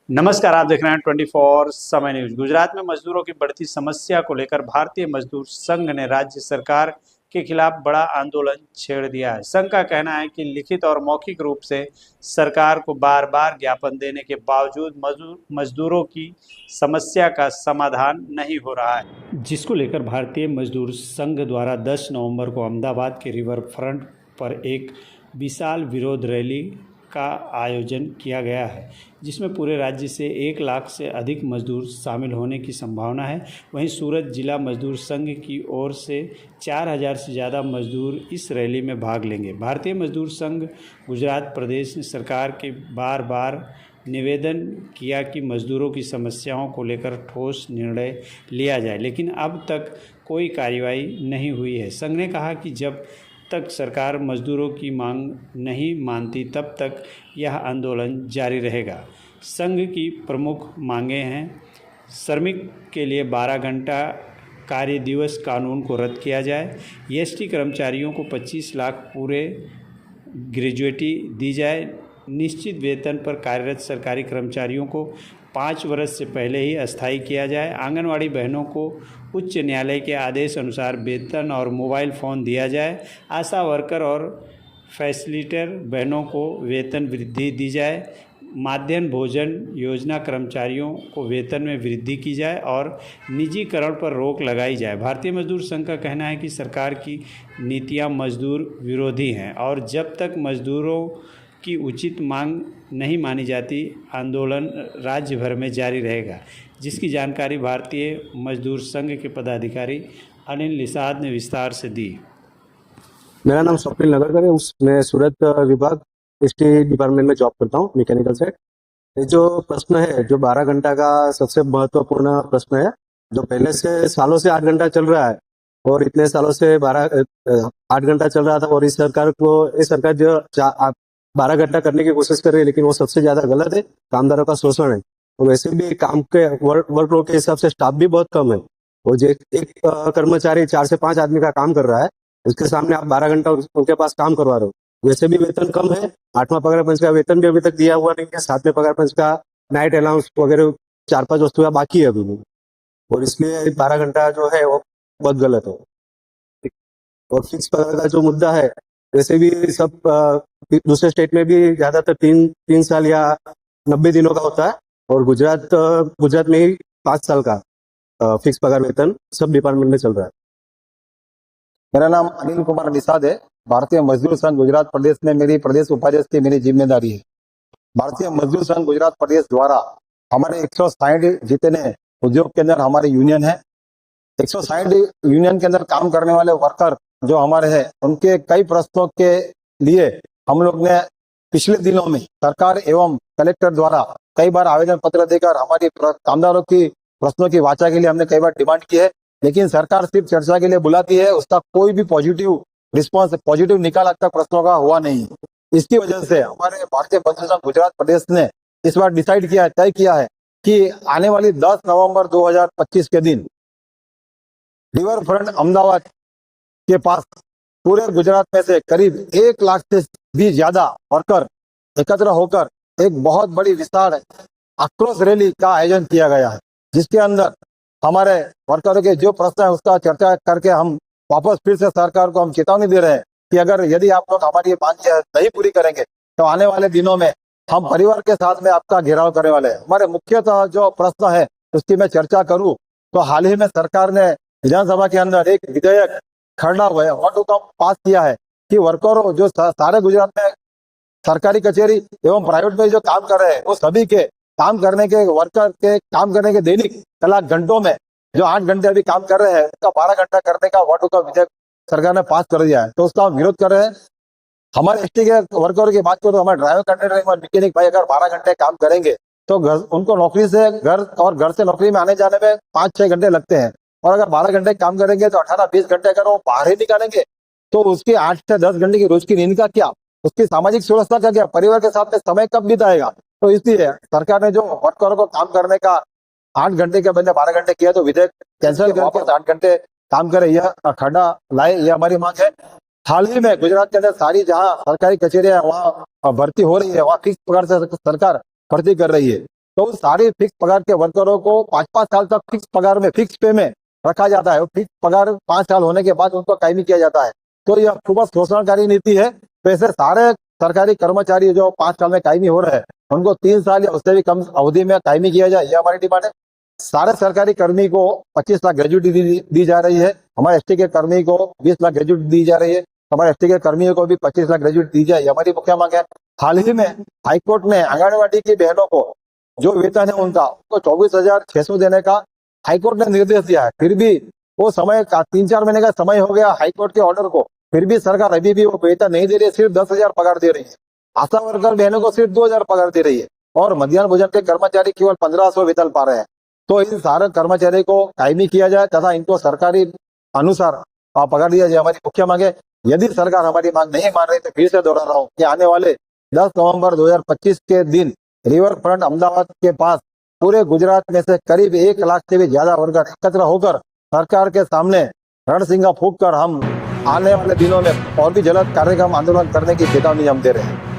नमस्कार, आप देख रहे हैं 24 समय न्यूज। गुजरात में मजदूरों की बढ़ती समस्या को लेकर भारतीय मजदूर संघ ने राज्य सरकार के खिलाफ बड़ा आंदोलन छेड़ दिया है। संघ का कहना है कि लिखित और मौखिक रूप से सरकार को बार बार ज्ञापन देने के बावजूद मजदूरों की समस्या का समाधान नहीं हो रहा है, जिसको लेकर भारतीय मजदूर संघ द्वारा 10 नवंबर को अहमदाबाद के रिवर फ्रंट पर एक विशाल विरोध रैली का आयोजन किया गया है, जिसमें पूरे राज्य से 1 लाख से अधिक मजदूर शामिल होने की संभावना है। वहीं सूरत जिला मजदूर संघ की ओर से 4000 से ज़्यादा मजदूर इस रैली में भाग लेंगे। भारतीय मजदूर संघ गुजरात प्रदेश ने सरकार के बार बार निवेदन किया कि मजदूरों की समस्याओं को लेकर ठोस निर्णय लिया जाए, लेकिन अब तक कोई कार्रवाई नहीं हुई है। संघ ने कहा कि जब तक सरकार मजदूरों की मांग नहीं मानती तब तक यह आंदोलन जारी रहेगा। संघ की प्रमुख मांगें हैं: श्रमिक के लिए 12 घंटा कार्य दिवस कानून को रद्द किया जाए, एसटी कर्मचारियों को 25 लाख पूरे ग्रेजुएटी दी जाए, निश्चित वेतन पर कार्यरत सरकारी कर्मचारियों को 5 वर्ष से पहले ही अस्थायी किया जाए, आंगनवाड़ी बहनों को उच्च न्यायालय के आदेश अनुसार वेतन और मोबाइल फ़ोन दिया जाए, आशा वर्कर और फैसिलिटेटर बहनों को वेतन वृद्धि दी जाए, मध्याह्न भोजन योजना कर्मचारियों को वेतन में वृद्धि की जाए और निजीकरण पर रोक लगाई जाए। भारतीय मजदूर संघ का कहना है कि सरकार की नीतियां मजदूर विरोधी हैं और जब तक मजदूरों की उचित मांग नहीं मानी जाती, आंदोलन राज्य भर में जारी रहेगा, जिसकी जानकारी भारतीय मजदूर संघ के पदाधिकारी अनिल निषाद ने विस्तार से दी। मेरा नाम स्वप्निल नगरकर है। मैं सूरत विभाग एसटी डिपार्टमेंट में जॉब करता हूँ, मैकेनिकल साइड। ये जो प्रश्न है, जो 12 घंटा का सबसे महत्वपूर्ण प्रश्न है, जो पहले से सालों से 8 घंटा चल रहा है और इतने सालों से 8 घंटा चल रहा था और इस सरकार जो 12 घंटा करने की कोशिश कर रही है, लेकिन वो सबसे ज्यादा गलत है। कामदारों का शोषण है और वैसे भी काम के वर्कलोड के हिसाब से स्टाफ भी बहुत कम है। वो जो एक कर्मचारी 4 से 5 आदमी का काम कर रहा है, उसके सामने आप 12 घंटा उनके पास काम करवा रहे हो। वैसे भी वेतन कम है, 8वां पगार पंच का वेतन भी अभी तक दिया हुआ नहीं है, 7वें पगार पंच का नाइट अलाउंस वगैरह 4-5 वस्तुएं बाकी है अभी भी, और इसलिए 12 घंटा जो है वो बहुत गलत है। और फिक्स पगार का जो मुद्दा है, वैसे भी सब दूसरे स्टेट में भी ज्यादातर 3 साल या 90 दिनों का होता है और गुजरात में ही 5 साल का फिक्स पगार वेतन सब डिपार्टमेंट में चल रहा है। मेरा नाम अनिल कुमार निषाद है। भारतीय मजदूर संघ गुजरात प्रदेश में मेरी प्रदेश उपाध्यक्ष की मेरी जिम्मेदारी है। भारतीय मजदूर संघ गुजरात प्रदेश द्वारा हमारे 160 जितने उद्योग के अंदर हमारे यूनियन है, 160 यूनियन के अंदर काम करने वाले वर्कर जो हमारे हैं, उनके कई प्रश्नों के लिए हम लोग ने पिछले दिनों में सरकार एवं कलेक्टर द्वारा कई बार आवेदन पत्र देकर हमारी कामदारों की प्रश्नों की वाचा के लिए हमने कई बार डिमांड की है, लेकिन सरकार सिर्फ चर्चा के लिए बुलाती है, उसका कोई भी पॉजिटिव रिस्पॉन्स, पॉजिटिव निकाल तक प्रश्नों का हुआ नहीं। इसकी वजह से हमारे भारतीय मजदूर संघ गुजरात प्रदेश ने इस बार डिसाइड किया, तय किया है कि आने वाली 10 नवंबर 2025 के दिन रिवर फ्रंट अहमदाबाद के पास पूरे गुजरात में से करीब 1 लाख से भी ज्यादा वर्कर एकत्र होकर एक बहुत बड़ी विशाल आक्रोश रैली का आयोजन किया गया है, जिसके अंदर हमारे वर्करों के जो प्रश्न है उसका चर्चा करके हम वापस फिर से सरकार को हम चेतावनी दे रहे हैं कि अगर यदि आप लोग हमारी ये मांग नहीं पूरी करेंगे तो आने वाले दिनों में हम परिवार के साथ में आपका घेराव करने वाले हैं। हमारे मुख्यतः जो प्रश्न है उसकी मैं चर्चा करूं तो हाल ही में सरकार ने विधानसभा के अंदर एक विधेयक खड़ा हुआ है, पास किया है कि वर्करों जो सारे गुजरात में सरकारी कचहरी एवं प्राइवेट में जो काम कर रहे हैं, वो सभी के काम करने के वर्कर के काम करने के दैनिक कलाक घंटों में जो 8 घंटे अभी काम कर रहे हैं, उसका 12 घंटा करने का का विधेयक सरकार ने पास कर दिया है, तो उसका हम विरोध कर रहे हैं। हमारे एसटी के वर्करों की बात करो तो हमारे ड्राइवर, कंडक्टर और मैकेनिक भाई अगर 12 घंटे काम करेंगे तो उनको नौकरी से घर से नौकरी में आने जाने में 5-6 घंटे लगते हैं, और अगर 12 घंटे काम करेंगे तो 18-20 घंटे अगर वो बाहर ही निकालेंगे तो उसकी 8 से 10 घंटे की रोज की नींद का क्या, उसकी सामाजिक सुरक्षा का क्या, परिवार के साथ में समय कब बिताएगा। तो इसलिए सरकार ने जो वर्करों को काम करने का 8 घंटे के बदले 12 घंटे किया, तो विधेयक कैंसिल करके 8 घंटे काम करे, यह खड़ा लाए, यह हमारी मांग है। हाल ही में गुजरात के अंदर सारी जहां सरकारी कचहरियां वहां भर्ती हो रही है, वहाँ फिक्स पगार से सरकार भर्ती कर रही है। तो उस सारे फिक्स पगार के वर्करों को 5-5 साल तक फिक्स पगार में, फिक्स पे में रखा जाता है। फिक्स पगार 5 साल होने के बाद उनको कायमी किया जाता है। तो यह खूब शोषणकारी नीति है। तो ऐसे सारे सरकारी कर्मचारी जो 5 साल में कायमी हो रहे हैं, उनको 3 साल या उससे भी कम अवधि में कायमी किया जाए, यह हमारी डिमांड है। सारे सरकारी कर्मी को 25 लाख ग्रेजुएटी दी जा रही है। हमारे एसटी के कर्मी को 20 लाख ग्रेजुएटी दी जा रही है। हमारे एसटी के कर्मियों को भी 25 लाख ग्रेजुएटी दी जाए, ये हमारी मुख्य मांग है। हाल ही में हाईकोर्ट ने आंगनबाड़ी की बहनों को जो वेतन है उनको 24,600 देने का हाईकोर्ट ने निर्देश दिया है। फिर भी वो समय का 3-4 महीने का समय हो गया हाईकोर्ट के ऑर्डर को, फिर भी सरकार अभी भी वो वेतन नहीं दे रही है। सिर्फ 10,000 पगार दे रही है। आशा वर्कर बहनों को सिर्फ 2,000 पगार दे रही है और मध्याह्न भोजन के कर्मचारी केवल 1,500 वेतन पा रहे हैं। तो इन सारे कर्मचारी को कायमी किया जाए तथा इनको सरकारी अनुसार पगार दिया जाए, हमारी मुख्य मांग है। यदि सरकार हमारी मांग नहीं मान रही तो फिर से दोहरा रहा हूँ कि आने वाले 10 नवंबर 2025 के दिन रिवर फ्रंट अहमदाबाद के पास पूरे गुजरात में से करीब 1 लाख से भी ज्यादा वर्कर एकत्र होकर सरकार के सामने रणसिंगा फूंक कर हम आने वाले दिनों में और भी जल्द कार्यक्रम आंदोलन करने की चेतावनी हम दे रहे हैं।